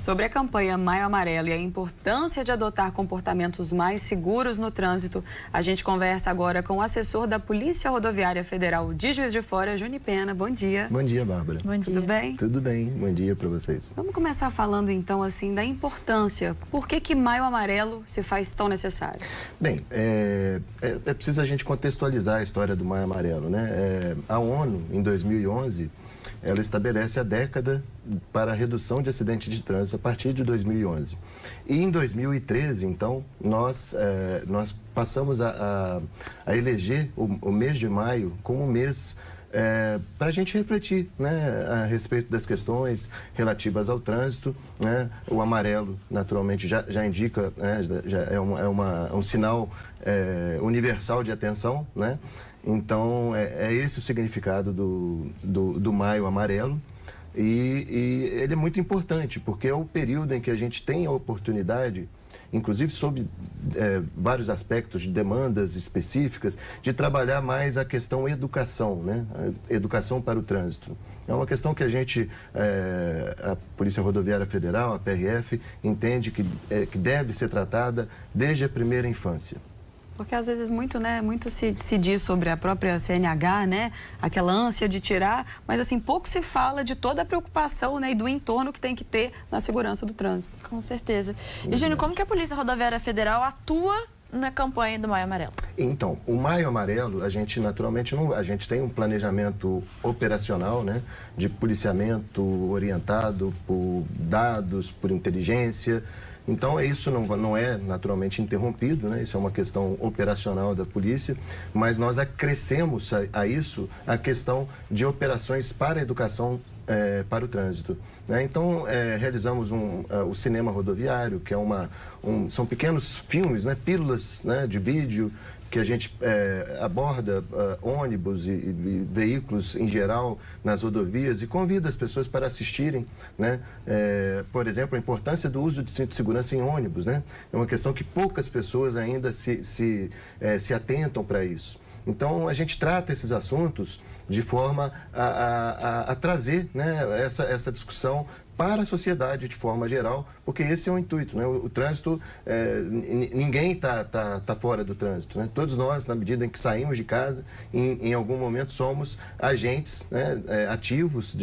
Sobre a campanha Maio Amarelo e a importância de adotar comportamentos mais seguros no trânsito, a gente conversa agora com o assessor da Polícia Rodoviária Federal de Juiz de Fora, Juni Pena. Bom dia. Bom dia, Bárbara. Bom dia. Tudo bem? Tudo bem. Bom dia para vocês. Vamos começar falando então assim da importância. Por que Maio Amarelo se faz tão necessário? Bem, é preciso a gente contextualizar a história do Maio Amarelo, né? A ONU, em 2011, ela estabelece a década para a redução de acidentes de trânsito a partir de 2011. E em 2013, então, nós passamos a eleger o mês de maio como um mês para a gente refletir, né, a respeito das questões relativas ao trânsito, né? O amarelo, naturalmente, já indica, né, já é um sinal universal de atenção, né? Então, é esse o significado do Maio Amarelo. E ele é muito importante, porque é o período em que a gente tem a oportunidade, inclusive sob vários aspectos de demandas específicas, de trabalhar mais a questão educação, né? A educação para o trânsito. É uma questão que a Polícia Rodoviária Federal, a PRF, entende que deve ser tratada desde a primeira infância. Porque às vezes muito se diz sobre a própria CNH, né? Aquela ânsia de tirar, mas assim, pouco se fala de toda a preocupação, né, e do entorno que tem que ter na segurança do trânsito. Com certeza. E, Júnior, como que a Polícia Rodoviária Federal atua na campanha do Maio Amarelo? Então, o Maio Amarelo, a gente naturalmente a gente tem um planejamento operacional, né, de policiamento orientado por dados, por inteligência. Então, isso não é naturalmente interrompido, né? Isso é uma questão operacional da polícia, mas nós acrescemos a isso a questão de operações para a educação para o trânsito, né? Então, realizamos o cinema rodoviário, que são pequenos filmes, né? Pílulas, né, de vídeo, que a gente aborda ônibus e veículos em geral nas rodovias e convida as pessoas para assistirem, né? Por exemplo, a importância do uso de cinto de segurança em ônibus, né? É uma questão que poucas pessoas ainda se atentam para isso. Então, a gente trata esses assuntos de forma a trazer, né, essa discussão para a sociedade de forma geral, porque esse é o intuito, né? O trânsito, ninguém tá fora do trânsito, né? Todos nós, na medida em que saímos de casa, em algum momento somos agentes, né, ativos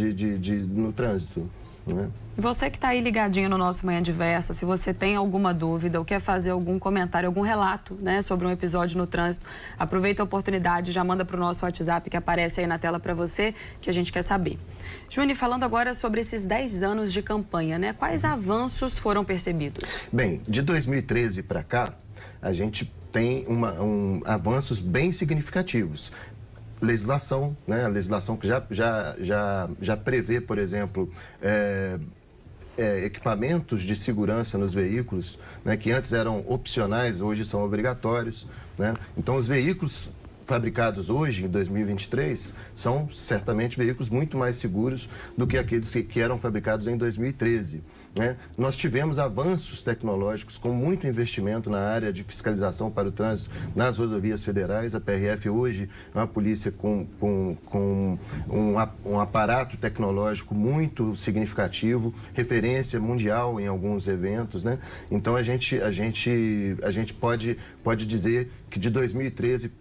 no trânsito, né? E você que está aí ligadinho no nosso Manhã Diversa, se você tem alguma dúvida ou quer fazer algum comentário, algum relato, né, sobre um episódio no trânsito, aproveita a oportunidade, já manda para o nosso WhatsApp que aparece aí na tela para você, que a gente quer saber. Júnior, falando agora sobre esses 10 anos de campanha, né, quais avanços foram percebidos? Bem, de 2013 para cá, a gente tem avanços bem significativos. Legislação, né? A legislação que já prevê, por exemplo, equipamentos de segurança nos veículos, né, que antes eram opcionais, hoje são obrigatórios, né? Então, os veículos fabricados hoje, em 2023, são certamente veículos muito mais seguros do que aqueles que eram fabricados em 2013. Né? Nós tivemos avanços tecnológicos com muito investimento na área de fiscalização para o trânsito nas rodovias federais. A PRF hoje é uma polícia com um aparato tecnológico muito significativo, referência mundial em alguns eventos, né? Então, a gente pode dizer que de 2013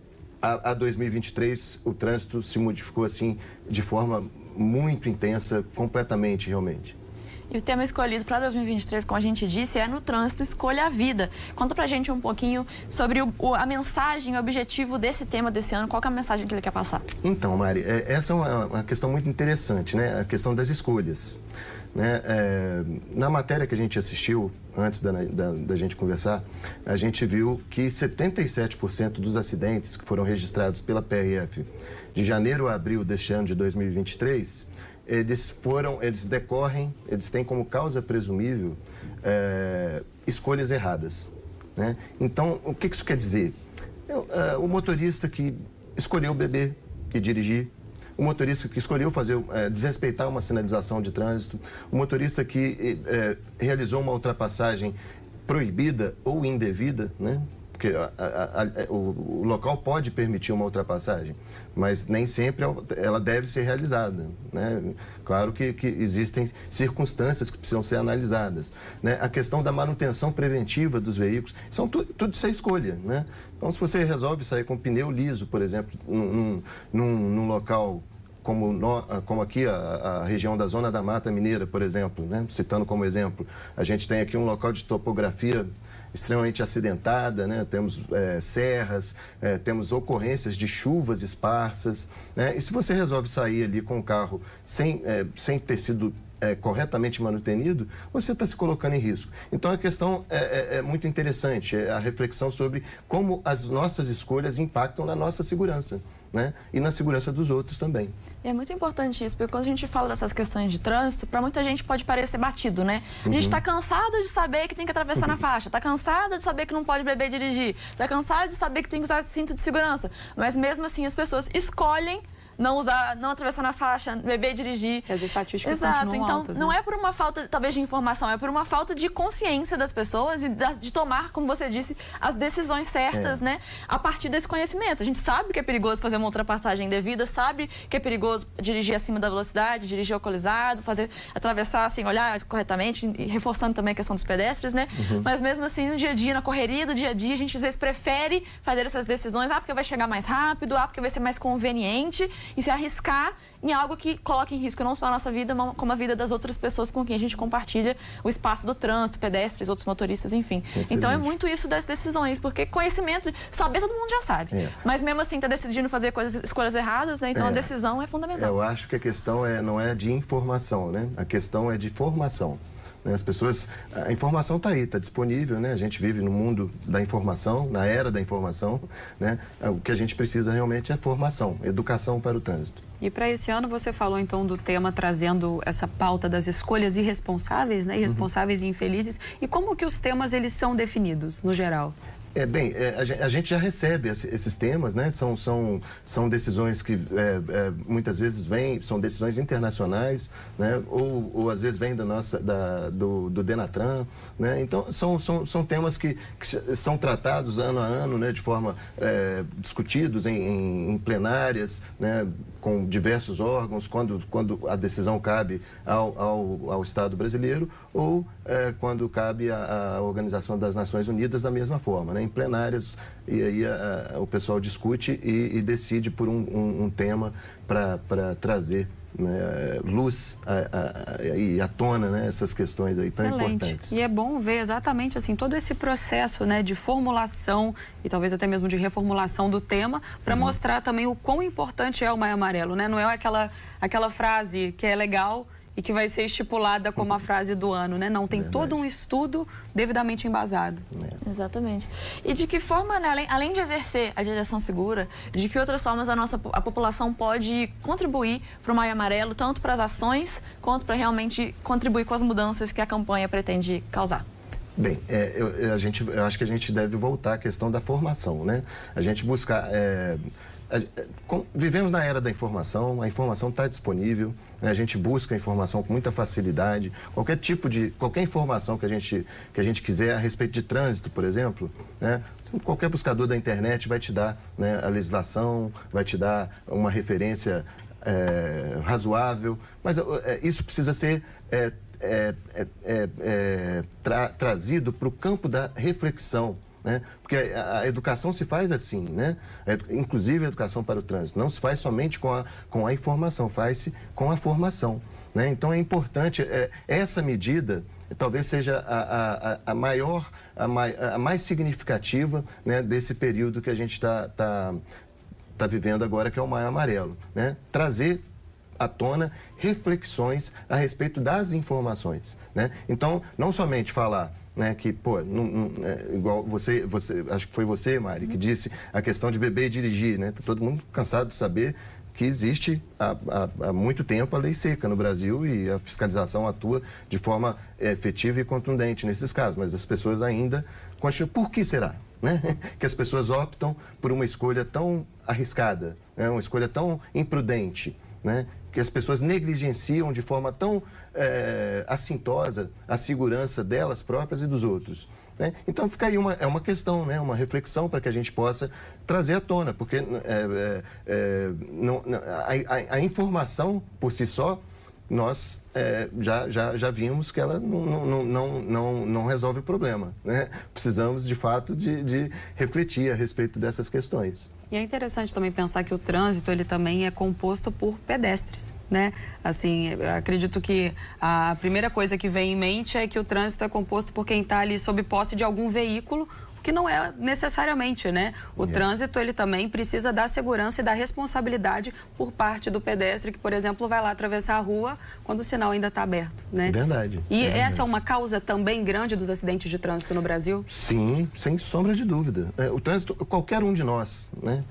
a 2023, o trânsito se modificou assim de forma muito intensa, completamente, realmente. E o tema escolhido para 2023, como a gente disse, é No Trânsito Escolha a Vida. Conta pra gente um pouquinho sobre a mensagem, o objetivo desse tema desse ano, qual que é a mensagem que ele quer passar? Então, Mari, essa é uma questão muito interessante, né? A questão das escolhas. Né? Na matéria que a gente assistiu, antes da gente conversar, a gente viu que 77% dos acidentes que foram registrados pela PRF de janeiro a abril deste ano de 2023, eles têm como causa presumível escolhas erradas, né? Então, o que isso quer dizer? O motorista que escolheu beber e dirigir, o motorista que escolheu desrespeitar uma sinalização de trânsito, o motorista que realizou uma ultrapassagem proibida ou indevida, né? Porque o local pode permitir uma ultrapassagem, mas nem sempre ela deve ser realizada, né? Claro que existem circunstâncias que precisam ser analisadas, né? A questão da manutenção preventiva dos veículos, tudo isso é escolha, né? Então, se você resolve sair com pneu liso, por exemplo, num local como aqui a região da Zona da Mata Mineira, por exemplo, né? Citando como exemplo, a gente tem aqui um local de topografia extremamente acidentada, né? Temos serras, temos ocorrências de chuvas esparsas, né? E se você resolve sair ali com o carro sem ter sido corretamente manutenido, você está se colocando em risco. Então, a questão é muito interessante, a reflexão sobre como as nossas escolhas impactam na nossa segurança, né? E na segurança dos outros também. É muito importante isso, porque quando a gente fala dessas questões de trânsito, para muita gente pode parecer batido, né? A gente está cansado de saber que tem que atravessar na faixa, está cansada de saber que não pode beber e dirigir, está cansado de saber que tem que usar cinto de segurança, mas mesmo assim as pessoas escolhem não atravessar na faixa, beber e dirigir. Que as estatísticas Exato. continuam Então, altas, não né? é por uma falta, talvez, de informação, é por uma falta de consciência das pessoas e de tomar, como você disse, as decisões certas, né? A partir desse conhecimento. A gente sabe que é perigoso fazer uma ultrapassagem indevida, sabe que é perigoso dirigir acima da velocidade, dirigir alcoolizado, atravessar sem olhar corretamente e reforçando também a questão dos pedestres, né? Mas mesmo assim, no dia a dia, na correria do dia a dia, a gente às vezes prefere fazer essas decisões, porque vai chegar mais rápido, porque vai ser mais conveniente, e se arriscar em algo que coloca em risco não só a nossa vida, mas como a vida das outras pessoas com quem a gente compartilha o espaço do trânsito, pedestres, outros motoristas, enfim. Excelente. Então é muito isso das decisões, porque conhecimento, saber todo mundo já sabe. Mas mesmo assim tá decidindo fazer escolhas erradas, né? Então a decisão é fundamental. Eu acho que a questão não é de informação, né? A questão é de formação. As pessoas, a informação está aí, está disponível, né? A gente vive no mundo da informação, na era da informação, né? O que a gente precisa realmente é formação, educação para o trânsito. E para esse ano você falou então do tema trazendo essa pauta das escolhas irresponsáveis, né? Irresponsáveis e infelizes. E como que os temas eles são definidos no geral? A gente já recebe esses temas, né? São decisões que muitas vezes são decisões internacionais, né? Ou às vezes vêm do Denatran, né? Então, são temas que são tratados ano a ano, né? De forma discutidos em plenárias, né? Com diversos órgãos, quando a decisão cabe ao Estado brasileiro ou quando cabe à Organização das Nações Unidas da mesma forma, né? Em plenárias, e aí o pessoal discute e decide por um tema para trazer, né, luz e à tona, né, essas questões aí tão importantes. E é bom ver exatamente assim todo esse processo, né, de formulação e talvez até mesmo de reformulação do tema para mostrar também o quão importante é o Maio Amarelo, né? Não é aquela frase que é legal e que vai ser estipulada como a frase do ano, né? Não, tem todo um estudo devidamente embasado. Exatamente. E de que forma, né, além de exercer a direção segura, de que outras formas a população pode contribuir para o Maio Amarelo, tanto para as ações, quanto para realmente contribuir com as mudanças que a campanha pretende causar? Bem, eu acho que a gente deve voltar à questão da formação, né? A gente buscar... vivemos na era da informação, a informação está disponível, né? A gente busca a informação com muita facilidade. Qualquer informação que a gente quiser a respeito de trânsito, por exemplo, né? Qualquer buscador da internet vai te dar, né, a legislação, vai te dar uma referência razoável, mas isso precisa ser trazido para o campo da reflexão, né? Porque a educação se faz assim, né? Inclusive a educação para o trânsito. Não se faz somente com a informação, faz-se com a formação, né? Então é importante, essa medida talvez seja a mais significativa, né, desse período que a gente está vivendo agora, que é o Maio Amarelo, né? Trazer à tona reflexões a respeito das informações, né? Então, não somente falar, né, que, igual você, acho que foi você, Mari, que disse a questão de beber e dirigir, né? Tá todo mundo cansado de saber que existe há muito tempo a lei seca no Brasil e a fiscalização atua de forma efetiva e contundente nesses casos, mas as pessoas ainda continuam. Por que será, né? Que as pessoas optam por uma escolha tão arriscada, né? Uma escolha tão imprudente, né? Que as pessoas negligenciam de forma tão assintosa a segurança delas próprias e dos outros. Né? Então fica aí uma questão, né? Uma reflexão para que a gente possa trazer à tona, porque a informação por si só, nós já vimos que ela não resolve o problema. Né? Precisamos, de fato, de refletir a respeito dessas questões. E é interessante também pensar que o trânsito, ele também é composto por pedestres, né? Assim, eu acredito que a primeira coisa que vem em mente é que o trânsito é composto por quem está ali sob posse de algum veículo, que não é necessariamente, né? O trânsito, ele também precisa da segurança e da responsabilidade por parte do pedestre, que, por exemplo, vai lá atravessar a rua quando o sinal ainda está aberto, né? Verdade. E verdade. Essa é uma causa também grande dos acidentes de trânsito no Brasil? Sim, sem sombra de dúvida. O trânsito, qualquer um de nós, né?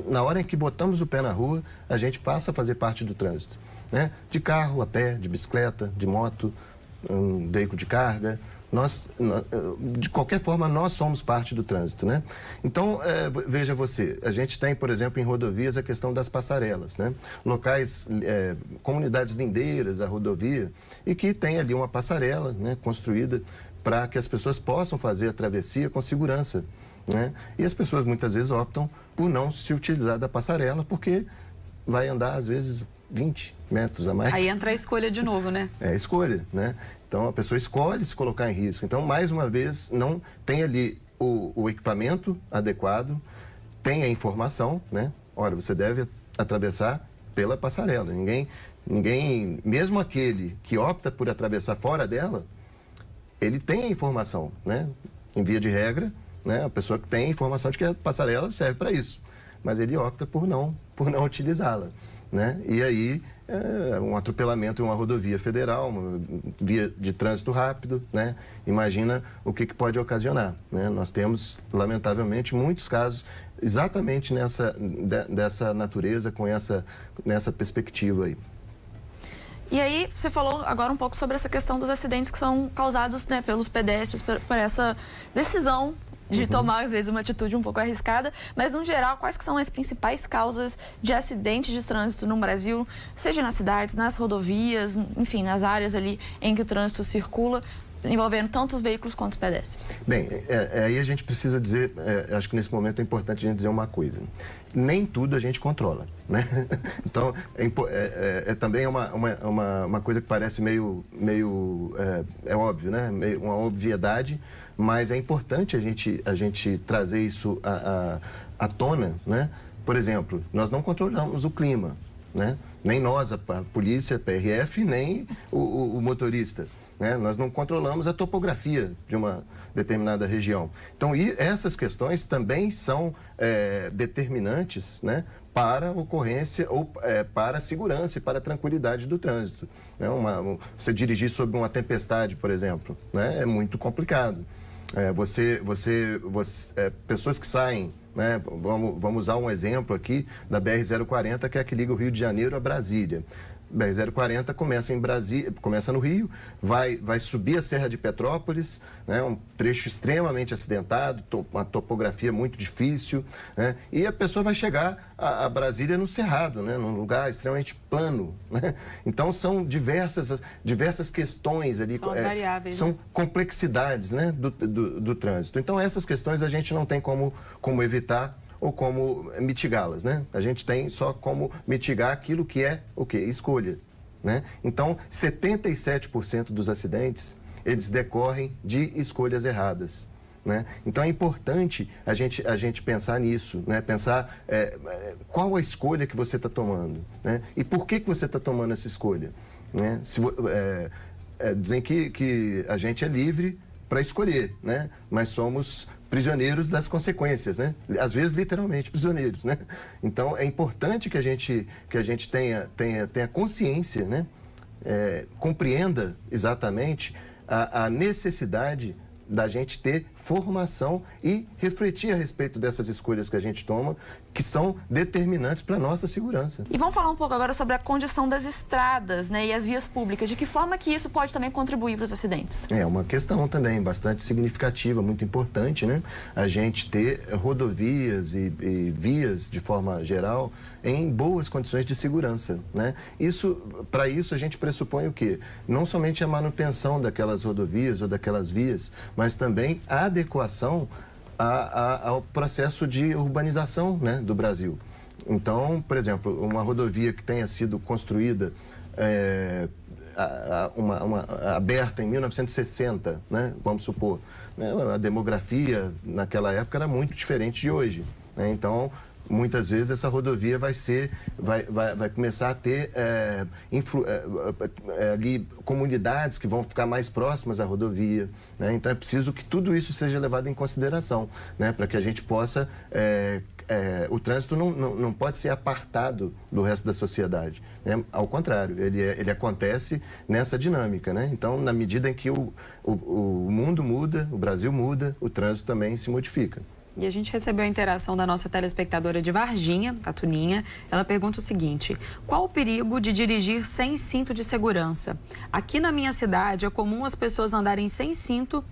Na hora em que botamos o pé na rua, a gente passa a fazer parte do trânsito, né? De carro, a pé, de bicicleta, de moto, um veículo de carga. De qualquer forma, nós somos parte do trânsito, né? Então, veja você, a gente tem, por exemplo, em rodovias a questão das passarelas, né? Locais, comunidades lindeiras da rodovia e que tem ali uma passarela, né, construída para que as pessoas possam fazer a travessia com segurança, né? E as pessoas muitas vezes optam por não se utilizar da passarela porque vai andar, às vezes, 20 metros a mais. Aí entra a escolha de novo, né? É a escolha, né? Então, a pessoa escolhe se colocar em risco. Então, mais uma vez, não tem ali o equipamento adequado, tem a informação, né? Olha, você deve atravessar pela passarela. Ninguém, mesmo aquele que opta por atravessar fora dela, ele tem a informação, né? Em via de regra, né? A pessoa que tem a informação de que a passarela serve para isso. Mas ele opta por não utilizá-la, né? E aí, um atropelamento em uma rodovia federal, uma via de trânsito rápido, né? Imagina o que pode ocasionar, né? Nós temos, lamentavelmente, muitos casos exatamente dessa natureza, nessa perspectiva aí. E aí, você falou agora um pouco sobre essa questão dos acidentes que são causados, né, pelos pedestres, por essa decisão de tomar, às vezes, uma atitude um pouco arriscada. Mas, no geral, quais que são as principais causas de acidentes de trânsito no Brasil, seja nas cidades, nas rodovias, enfim, nas áreas ali em que o trânsito circula, envolvendo tanto os veículos quanto os pedestres? Bem, aí a gente precisa dizer, acho que nesse momento é importante a gente dizer uma coisa. Nem tudo a gente controla, né? Então, também uma coisa que parece meio óbvio, né? Meio uma obviedade, mas é importante a gente trazer isso à tona, né? Por exemplo, nós não controlamos o clima, né? Nem nós, a polícia, a PRF, nem o motorista. Né? Nós não controlamos a topografia de uma determinada região. Então, essas questões também são determinantes, né, para a ocorrência ou para a segurança e para a tranquilidade do trânsito. Né? Você dirigir sob uma tempestade, por exemplo, né, é muito complicado. Pessoas que saem, né, vamos usar um exemplo aqui da BR-040, que é a que liga o Rio de Janeiro a Brasília. BR-040 começa no Rio, vai subir a Serra de Petrópolis, né, um trecho extremamente acidentado, uma topografia muito difícil, né, e a pessoa vai chegar a Brasília no Cerrado, né, num lugar extremamente plano. Né? Então, são diversas questões ali. São as variáveis. São complexidades, né, do trânsito. Então, essas questões a gente não tem como evitar ou como mitigá-las, né? A gente tem só como mitigar aquilo que é o quê? Escolha, né? Então, 77% dos acidentes, eles decorrem de escolhas erradas, né? Então, é importante a gente pensar nisso, né? Pensar qual a escolha que você está tomando, né? E por que você está tomando essa escolha, né? Dizem que a gente é livre para escolher, né? Mas somos prisioneiros das consequências, né? Às vezes, literalmente, prisioneiros, né? Então, é importante que a gente tenha consciência, né? Compreenda exatamente a necessidade da gente ter formação e refletir a respeito dessas escolhas que a gente toma, que são determinantes para a nossa segurança. E vamos falar um pouco agora sobre a condição das estradas, né, e as vias públicas. De que forma que isso pode também contribuir para os acidentes? É uma questão também bastante significativa, muito importante, né? A gente ter rodovias e vias, de forma geral, em boas condições de segurança, né? Para isso, a gente pressupõe o quê? Não somente a manutenção daquelas rodovias ou daquelas vias, mas também a adequação ao processo de urbanização, né, do Brasil. Então, por exemplo, uma rodovia que tenha sido construída, aberta em 1960, né, vamos supor, né, a demografia naquela época era muito diferente de hoje, né? Então, muitas vezes essa rodovia vai começar a ter ali comunidades que vão ficar mais próximas à rodovia, né? Então é preciso que tudo isso seja levado em consideração, né? Para que a gente possa... o trânsito não pode ser apartado do resto da sociedade, né? Ao contrário, ele acontece nessa dinâmica, né? Então, na medida em que o mundo muda, o Brasil muda, o trânsito também se modifica. E a gente recebeu a interação da nossa telespectadora de Varginha, a Tuninha. Ela pergunta o seguinte: qual o perigo de dirigir sem cinto de segurança? Aqui na minha cidade é comum as pessoas andarem sem cinto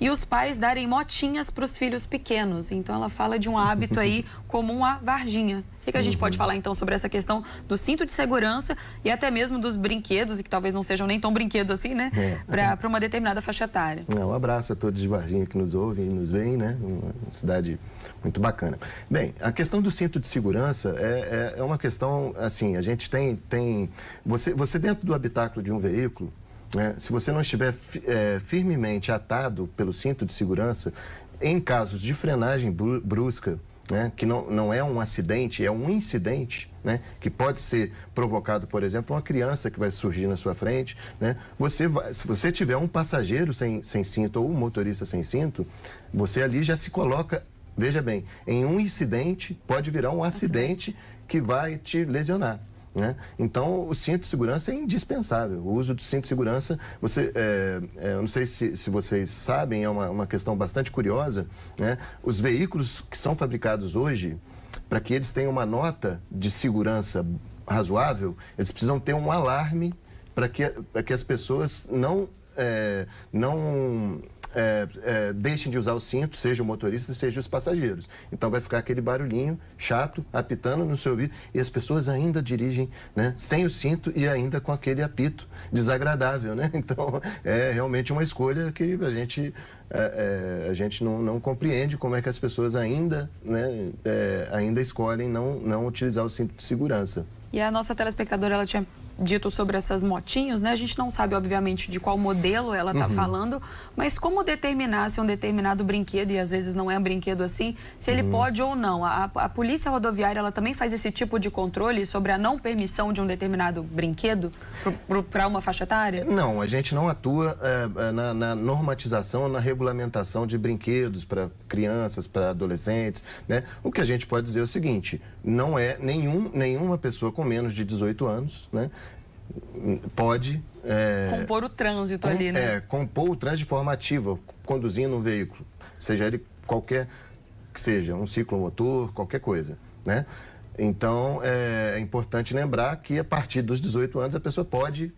e os pais darem motinhas para os filhos pequenos. Então ela fala de um hábito aí comum a Varginha. O que a gente pode falar então sobre essa questão do cinto de segurança e até mesmo dos brinquedos, e que talvez não sejam nem tão brinquedos assim, né? Para uma determinada faixa etária. Um abraço a todos de Varginha que nos ouvem e nos veem, né? Uma cidade muito bacana. Bem, a questão do cinto de segurança é uma questão, assim, a gente tem você dentro do habitáculo de um veículo, né, se você não estiver firmemente atado pelo cinto de segurança, em casos de frenagem brusca, né, que não é um acidente, é um incidente, né, que pode ser provocado, por exemplo, uma criança que vai surgir na sua frente, né, se você tiver um passageiro sem cinto ou um motorista sem cinto, você ali já se coloca, veja bem, em um incidente, pode virar um acidente que vai te lesionar, né? Então, o cinto de segurança é indispensável. O uso do cinto de segurança, eu não sei se vocês sabem, é uma questão bastante curiosa, né? Os veículos que são fabricados hoje, para que eles tenham uma nota de segurança razoável, eles precisam ter um alarme para que as pessoas não deixem de usar o cinto, seja o motorista, seja os passageiros. Então vai ficar aquele barulhinho chato, apitando no seu ouvido, e as pessoas ainda dirigem, né, sem o cinto e ainda com aquele apito desagradável, né? Então é realmente uma escolha que a gente não compreende como é que as pessoas ainda escolhem não utilizar o cinto de segurança. E a nossa telespectadora, ela tinha dito sobre essas motinhos, né? A gente não sabe, obviamente, de qual modelo ela está falando, mas como determinar se um determinado brinquedo, e às vezes não é um brinquedo assim, se ele pode ou não? A polícia rodoviária, ela também faz esse tipo de controle sobre a não permissão de um determinado brinquedo para uma faixa etária? Não, a gente não atua na normatização, na regulamentação de brinquedos para crianças, para adolescentes, né? O que a gente pode dizer é o seguinte: não é nenhuma pessoa com menos de 18 anos, né, pode... compor o trânsito ali, né? Compor o trânsito de forma ativa, conduzindo um veículo, seja ele qualquer que seja, um ciclomotor, qualquer coisa, né? Então, é importante lembrar que a partir dos 18 anos a pessoa pode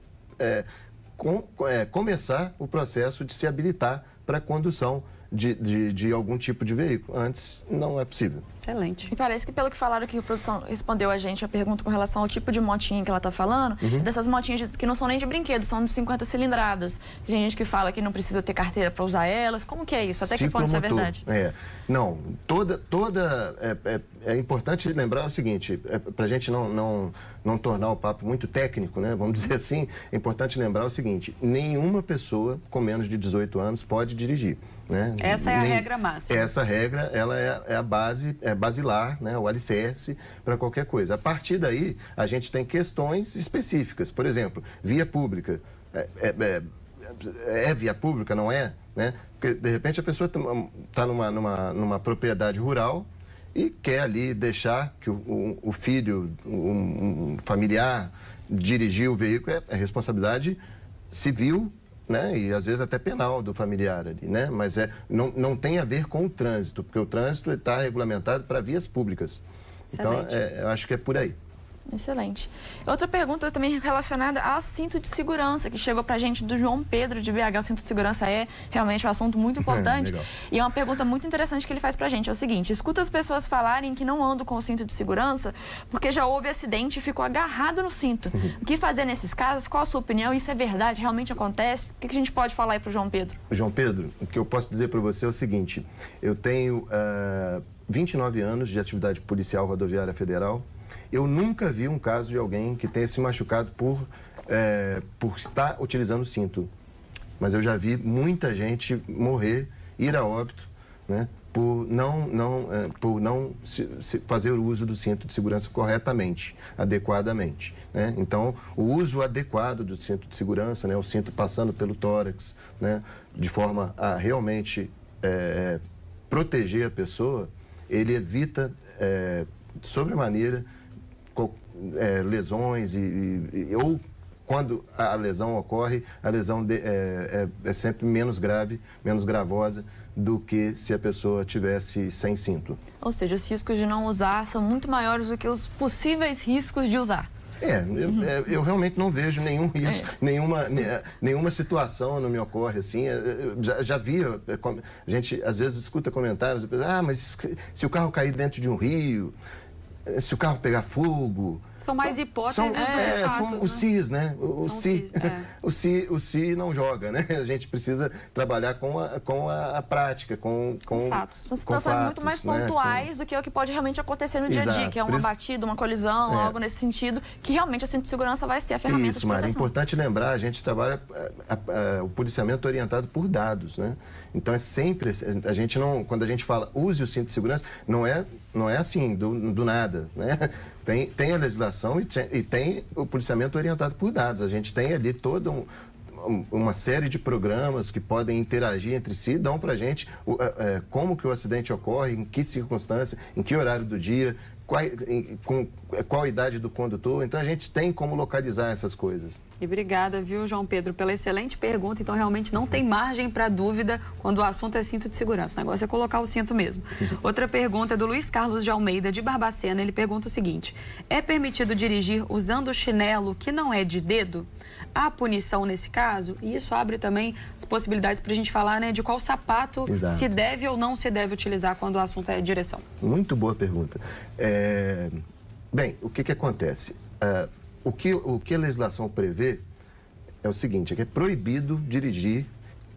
começar o processo de se habilitar para a condução de algum tipo de veículo. Antes, não é possível. Excelente. Me parece que, pelo que falaram aqui, a produção respondeu a gente a pergunta com relação ao tipo de motinha que ela está falando, dessas motinhas que não são nem de brinquedo, são de 50 cilindradas. Tem gente que fala que não precisa ter carteira para usar elas. Como que é isso? Até que ponto isso é verdade? Não, é importante lembrar o seguinte, para a gente não tornar o papo muito técnico, né? Vamos dizer assim, é importante lembrar o seguinte: nenhuma pessoa com menos de 18 anos pode dirigir, né? Essa é a regra máxima. Essa regra, ela é a base, basilar, né? O alicerce para qualquer coisa. A partir daí, a gente tem questões específicas. Por exemplo, via pública. É via pública, não é? Né? Porque, de repente, a pessoa está numa propriedade rural e quer ali deixar que o filho, um familiar, dirigir o veículo. É responsabilidade civil, né? E às vezes até penal do familiar ali, né? Mas não tem a ver com o trânsito, porque o trânsito está regulamentado para vias públicas. Então, eu acho que é por aí. Excelente. Outra pergunta também relacionada ao cinto de segurança, que chegou pra gente do João Pedro de BH. O cinto de segurança é realmente um assunto muito importante. E é uma pergunta muito interessante que ele faz pra gente. É o seguinte: escuta as pessoas falarem que não andam com o cinto de segurança porque já houve acidente e ficou agarrado no cinto. O que fazer nesses casos? Qual a sua opinião? Isso é verdade? Realmente acontece? O que a gente pode falar aí pro João Pedro? João Pedro, o que eu posso dizer para você é o seguinte: eu tenho 29 anos de atividade policial rodoviária federal. Eu nunca vi um caso de alguém que tenha se machucado por estar utilizando o cinto. Mas eu já vi muita gente morrer, ir a óbito, né, por não fazer o uso do cinto de segurança corretamente, adequadamente, né? Então, o uso adequado do cinto de segurança, né, o cinto passando pelo tórax, né, de forma a realmente proteger a pessoa, ele evita sobremaneira lesões ou quando a lesão ocorre, a lesão é sempre menos grave, menos gravosa do que se a pessoa tivesse sem cinto. Ou seja, os riscos de não usar são muito maiores do que os possíveis riscos de usar. Eu realmente não vejo nenhum risco, nenhuma situação não me ocorre assim. Já vi, a gente às vezes escuta comentários, mas se o carro cair dentro de um rio, se o carro pegar fogo... São mais hipóteses do que fatos, são os sis, né? O si não joga, né? A gente precisa trabalhar com a prática, com fatos. São situações muito mais pontuais, né, do que o que pode realmente acontecer no dia a dia, que é uma batida, uma colisão, algo nesse sentido, que realmente o cinto de segurança vai ser a ferramenta de proteção. É importante lembrar, a gente trabalha o policiamento orientado por dados, né? Então, é sempre, a gente não, quando a gente fala use o cinto de segurança, não é assim, do nada, né? Tem a legislação e tem o policiamento orientado por dados. A gente tem ali toda uma série de programas que podem interagir entre si, dão para a gente como que o acidente ocorre, em que circunstância, em que horário do dia, qual a idade do condutor. Então, a gente tem como localizar essas coisas. E obrigada, viu, João Pedro, pela excelente pergunta. Então, realmente não tem margem para dúvida quando o assunto é cinto de segurança. O negócio é colocar o cinto mesmo. Outra pergunta é do Luiz Carlos de Almeida, de Barbacena. Ele pergunta o seguinte: é permitido dirigir usando chinelo que não é de dedo? Há punição nesse caso? E isso abre também as possibilidades para a gente falar, né, de qual sapato se deve ou não se deve utilizar quando o assunto é direção. Muito boa pergunta. Bem, o que acontece? O que a legislação prevê é o seguinte: é que é proibido dirigir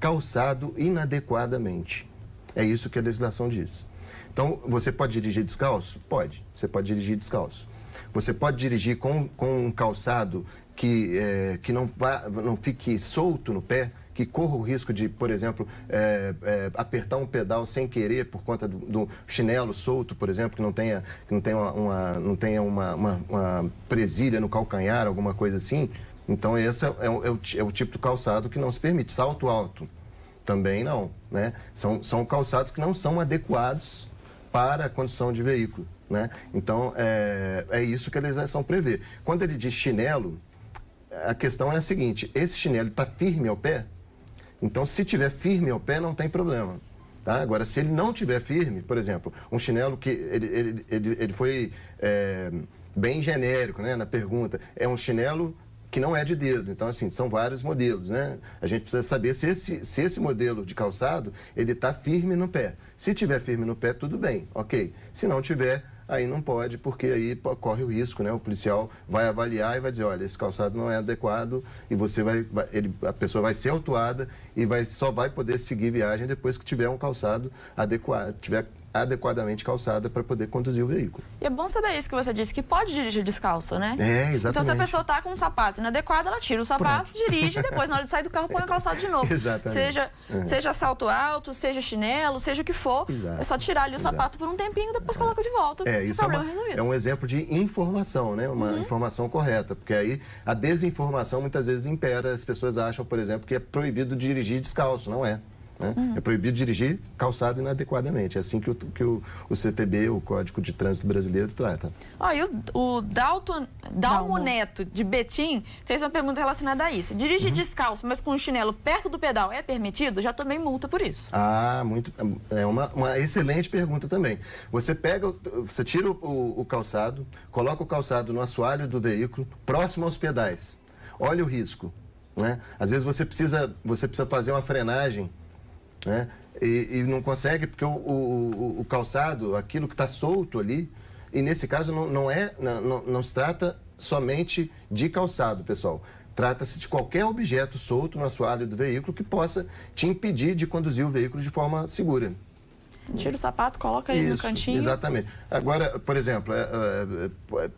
calçado inadequadamente. É isso que a legislação diz. Então, você pode dirigir descalço? Pode. Você pode dirigir descalço. Você pode dirigir com um calçado que não fique solto no pé, que corra o risco de, por exemplo, apertar um pedal sem querer por conta do chinelo solto, por exemplo, que não tenha uma presilha no calcanhar, alguma coisa assim. Então, esse é o tipo de calçado que não se permite. Salto alto também não, né? São calçados que não são adequados para a condução de veículo, né? Então, é isso que a legislação prevê. Quando ele diz chinelo, a questão é a seguinte: esse chinelo está firme ao pé? Então, se tiver firme ao pé, não tem problema. Tá? Agora, se ele não tiver firme, por exemplo, um chinelo que ele foi bem genérico, né, na pergunta, é um chinelo que não é de dedo. Então, assim, são vários modelos, né? A gente precisa saber se esse modelo de calçado, ele está firme no pé. Se tiver firme no pé, tudo bem, ok. Se não tiver, aí não pode, porque aí corre o risco, né? O policial vai avaliar e vai dizer: olha, esse calçado não é adequado, e a pessoa vai ser autuada e só vai poder seguir viagem depois que tiver um calçado adequado, tiver adequadamente calçada para poder conduzir o veículo. E é bom saber isso que você disse, que pode dirigir descalço, né? Exatamente. Então, se a pessoa está com um sapato inadequado, ela tira o sapato, dirige e depois, na hora de sair do carro, põe o calçado de novo. Exatamente. Seja salto alto, seja chinelo, seja o que for, é só tirar ali o sapato por um tempinho e depois coloca de volta. Isso é um exemplo de informação, né? Uma informação correta, porque aí a desinformação muitas vezes impera. As pessoas acham, por exemplo, que é proibido dirigir descalço. Não é. né? É proibido dirigir calçado inadequadamente. É assim que o CTB, o Código de Trânsito Brasileiro, trata. E o Dalmo Neto, de Betim, fez uma pergunta relacionada a isso. Dirigir descalço, mas com o chinelo perto do pedal, é permitido? Já tomei multa por isso. É uma excelente pergunta também. Você tira o calçado, coloca o calçado no assoalho do veículo, próximo aos pedais. Olha o risco, né? Às vezes você precisa fazer uma frenagem, né? E não consegue porque o calçado, aquilo que está solto ali, e nesse caso não se trata somente de calçado, pessoal. Trata-se de qualquer objeto solto no assoalho do veículo que possa te impedir de conduzir o veículo de forma segura. Tira o sapato, coloca ele no cantinho. Exatamente. Agora, por exemplo,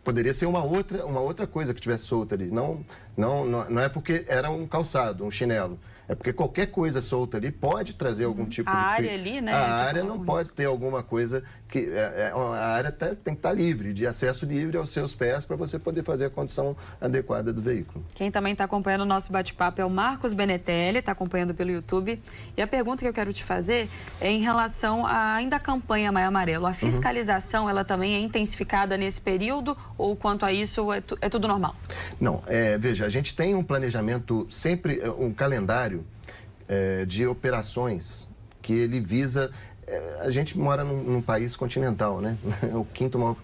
poderia ser uma outra coisa que tivesse solta ali. Não é porque era um calçado, um chinelo. É porque qualquer coisa solta ali pode trazer algum tipo de... A área ali, né? A área não pode ter alguma coisa que... A área tem que estar livre, de acesso livre aos seus pés para você poder fazer a condição adequada do veículo. Quem também está acompanhando o nosso bate-papo é o Marcos Benetelli, está acompanhando pelo YouTube. E a pergunta que eu quero te fazer é em relação ainda à campanha Maio Amarelo. A fiscalização, ela também é intensificada nesse período ou quanto a isso é tudo normal? Não, veja, a gente tem um planejamento, sempre um calendário de operações que ele visa... a gente mora num país continental, né? É o quinto maior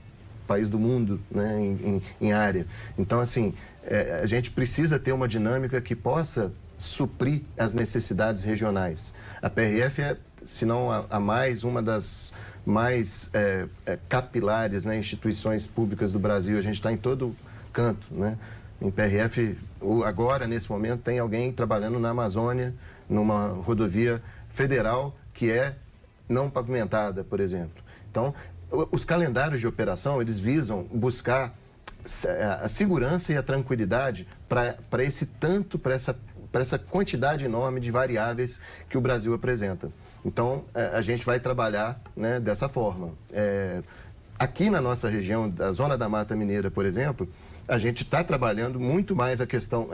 país do mundo, né? em área. Então, assim, a gente precisa ter uma dinâmica que possa suprir as necessidades regionais. A PRF é, se não a mais, uma das mais capilares, né, instituições públicas do Brasil. A gente está em todo canto, né? Em PRF, agora, nesse momento, tem alguém trabalhando na Amazônia, numa rodovia federal que é não pavimentada, por exemplo. Então, os calendários de operação, eles visam buscar a segurança e a tranquilidade para essa quantidade enorme de variáveis que o Brasil apresenta. Então, a gente vai trabalhar, né, dessa forma. Aqui na nossa região, da Zona da Mata Mineira, por exemplo, a gente está trabalhando muito mais a questão,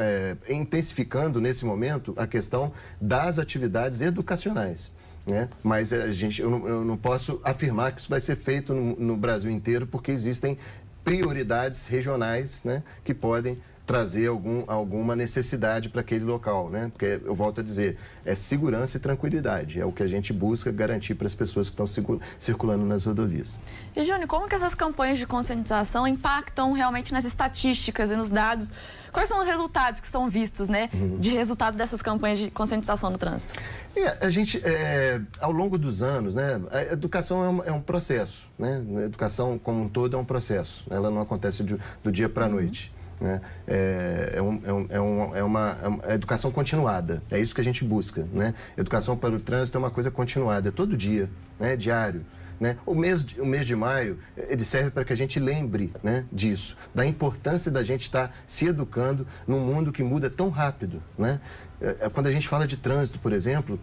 intensificando nesse momento a questão das atividades educacionais, né? Mas eu não posso afirmar que isso vai ser feito no Brasil inteiro, porque existem prioridades regionais, né, que podem trazer alguma necessidade para aquele local, né? Porque, eu volto a dizer, é segurança e tranquilidade, é o que a gente busca garantir para as pessoas que estão circulando nas rodovias. E, Júnior, como que essas campanhas de conscientização impactam realmente nas estatísticas e nos dados? Quais são os resultados que são vistos, né, de resultado dessas campanhas de conscientização no trânsito? A gente, ao longo dos anos, né, a educação é um processo, né? A educação como um todo é um processo, ela não acontece do dia para a noite. Né? É uma educação continuada, é isso que a gente busca, né? Educação para o trânsito é uma coisa continuada, é todo dia, né? Diário, né? O mês de maio, ele serve para que a gente lembre, né, disso, da importância da gente estar se educando num mundo que muda tão rápido, né? Quando a gente fala de trânsito, por exemplo,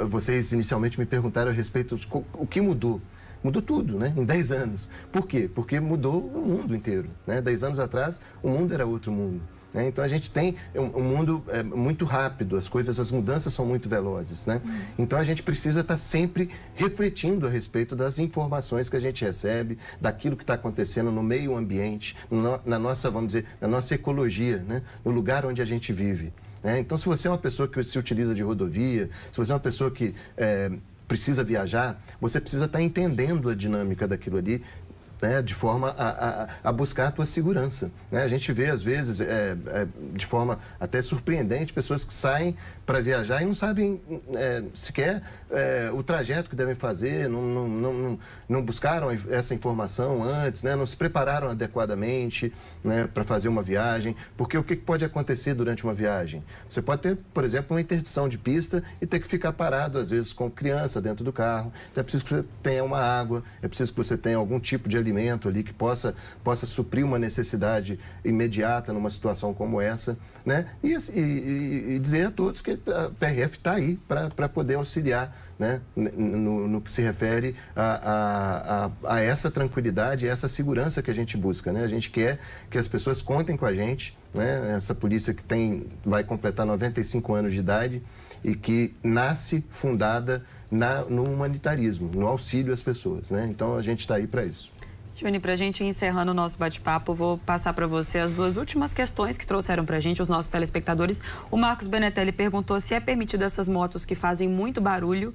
vocês inicialmente me perguntaram a respeito de o que mudou. Mudou tudo, né? Em 10 anos. Por quê? Porque mudou o mundo inteiro, né? 10 anos atrás, o mundo era outro mundo, né? Então, a gente tem um mundo muito rápido, as mudanças são muito velozes, né? Então, a gente precisa estar sempre refletindo a respeito das informações que a gente recebe, daquilo que está acontecendo no meio ambiente, na nossa, vamos dizer, na nossa ecologia, né? No lugar onde a gente vive, né? Então, se você é uma pessoa que se utiliza de rodovia, se você é uma pessoa que precisa viajar, você precisa estar entendendo a dinâmica daquilo ali, né, de forma a buscar a tua segurança, né? A gente vê, às vezes, de forma até surpreendente, pessoas que saem para viajar e não sabem sequer o trajeto que devem fazer, não buscaram essa informação antes, né? Não se prepararam adequadamente, né, para fazer uma viagem, porque o que pode acontecer durante uma viagem? Você pode ter, por exemplo, uma interdição de pista e ter que ficar parado, às vezes, com criança dentro do carro. Então, é preciso que você tenha uma água, é preciso que você tenha algum tipo de alimento ali que possa suprir uma necessidade imediata numa situação como essa, né? E dizer a todos que a PRF está aí para poder auxiliar, né, no que se refere a essa tranquilidade, a essa segurança que a gente busca, né? A gente quer que as pessoas contem com a gente, né? Essa polícia que vai completar 95 anos de idade e que nasce fundada no humanitarismo, no auxílio às pessoas, né? Então, a gente está aí para isso. Juni, para a gente ir encerrando o nosso bate-papo, vou passar para você as duas últimas questões que trouxeram para a gente os nossos telespectadores. O Marcos Benetelli perguntou se é permitido essas motos que fazem muito barulho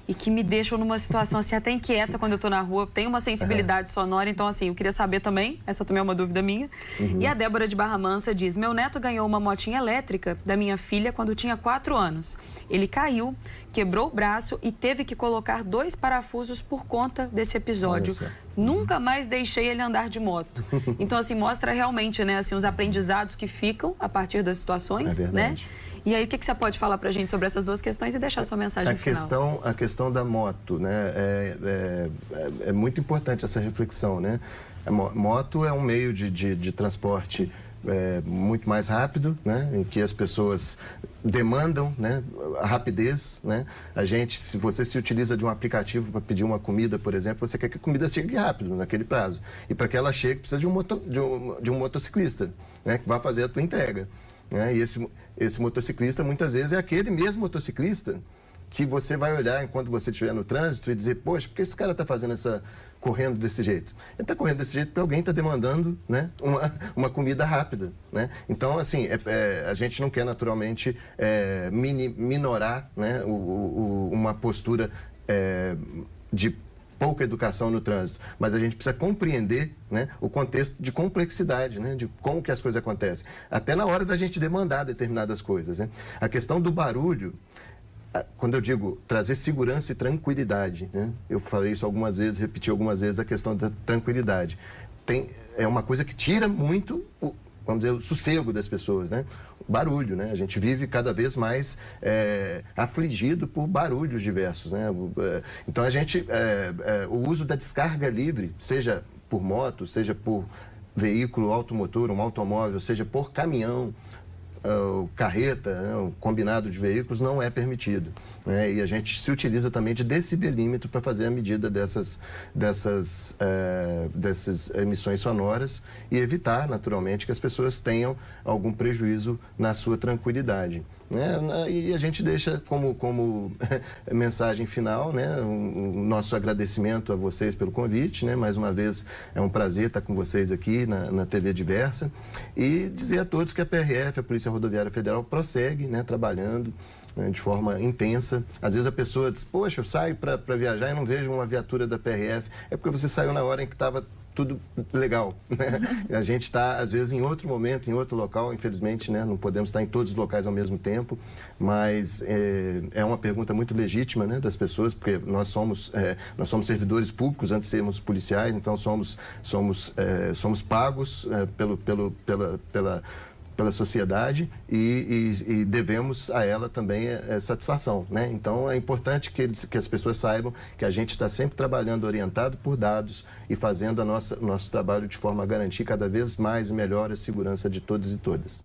e que me deixam numa situação assim até inquieta quando eu estou na rua. Tem uma sensibilidade sonora, então assim, eu queria saber também, essa também é uma dúvida minha. E a Débora de Barra Mansa diz, meu neto ganhou uma motinha elétrica da minha filha quando tinha 4 anos. Ele caiu, quebrou o braço e teve que colocar 2 parafusos por conta desse episódio. Nunca mais deixei ele andar de moto. Então, assim, mostra realmente, né, assim, os aprendizados que ficam a partir das situações, né? E aí, o que você pode falar pra gente sobre essas duas questões e deixar a sua mensagem final? A questão da moto, né, é muito importante essa reflexão, né? A moto é um meio de transporte muito mais rápido, né, em que as pessoas demandam, né, a rapidez, né? Se você se utiliza de um aplicativo para pedir uma comida, por exemplo, você quer que a comida chegue rápido, naquele prazo. E para que ela chegue, precisa de um motociclista, né, que vai fazer a tua entrega. Né? E esse motociclista, muitas vezes, é aquele mesmo motociclista que você vai olhar enquanto você estiver no trânsito e dizer, poxa, por que esse cara está correndo desse jeito? Ele está correndo desse jeito porque alguém está demandando, né, uma comida rápida, né? Então, assim, a gente não quer naturalmente minorar, né, uma postura de pouca educação no trânsito, mas a gente precisa compreender, né, o contexto de complexidade, né, de como que as coisas acontecem, até na hora da gente demandar determinadas coisas, né? A questão do barulho, quando eu digo trazer segurança e tranquilidade, né? Eu falei isso algumas vezes, repeti algumas vezes a questão da tranquilidade. É uma coisa que tira muito, vamos dizer, o sossego das pessoas, né? O barulho, né? A gente vive cada vez mais afligido por barulhos diversos, né? Então, o uso da descarga livre, seja por moto, seja por veículo automotor, um automóvel, seja por caminhão, carreta, né, o combinado de veículos não é permitido, né? E a gente se utiliza também de decibelímetro para fazer a medida dessas emissões sonoras e evitar, naturalmente, que as pessoas tenham algum prejuízo na sua tranquilidade, né? E a gente deixa como mensagem final, né, o nosso agradecimento a vocês pelo convite, né? Mais uma vez é um prazer estar com vocês aqui na TV Diversa e dizer a todos que a PRF, a Polícia Rodoviária Federal, prossegue, né, trabalhando, né, de forma intensa. Às vezes a pessoa diz, poxa, eu saio para viajar e não vejo uma viatura da PRF. É porque você saiu na hora em que estava tudo legal, né? A gente está, às vezes, em outro momento, em outro local, infelizmente, né? Não podemos estar em todos os locais ao mesmo tempo, mas é uma pergunta muito legítima, né, das pessoas, porque nós somos servidores públicos antes de sermos policiais, então somos pagos pela sociedade e devemos a ela também satisfação, né? Então, é importante que as pessoas saibam que a gente está sempre trabalhando orientado por dados e fazendo nosso trabalho de forma a garantir cada vez mais e melhor a segurança de todos e todas.